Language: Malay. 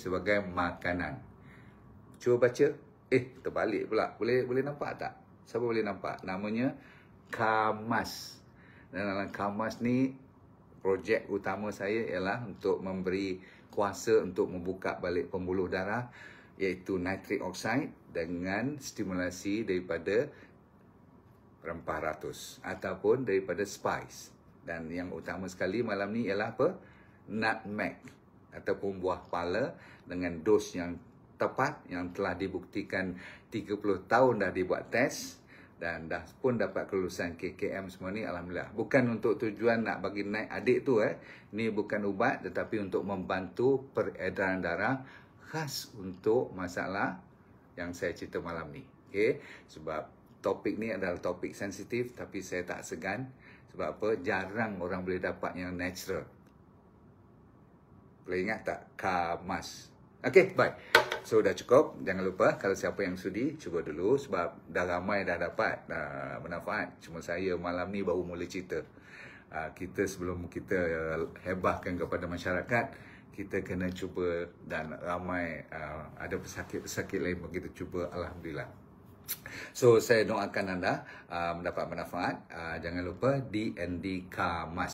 sebagai makanan. Cuba baca. Terbalik pula. Boleh nampak tak? Siapa boleh nampak? Namanya Kamas. Dan dalam Kamas ni, projek utama saya ialah untuk memberi kuasa untuk membuka balik pembuluh darah, iaitu nitric oxide dengan stimulasi daripada rempah ratus ataupun daripada spice. Dan yang utama sekali malam ni ialah apa? Nutmeg ataupun buah pala dengan dos yang tepat, yang telah dibuktikan 30 tahun dah dibuat test dan dah pun dapat kelulusan KKM semua ni, alhamdulillah. Bukan untuk tujuan nak bagi naik adik tu ni bukan ubat, tetapi untuk membantu peredaran darah, khas untuk masalah yang saya cerita malam ni. Okey, sebab topik ni adalah topik sensitif, tapi saya tak segan. Sebab apa? Jarang orang boleh dapat yang natural. Boleh ingat tak? Kamas. Okey, baik. So, dah cukup. Jangan lupa, kalau siapa yang sudi, cuba dulu. Sebab dah ramai dah dapat manfaat. Cuma saya malam ni baru mula cerita. Kita sebelum kita hebahkan kepada masyarakat, kita kena cuba, dan ramai ada pesakit-pesakit lain pun kita cuba. Alhamdulillah. So, saya doakan anda mendapat manfaat. Jangan lupa DND Kamas.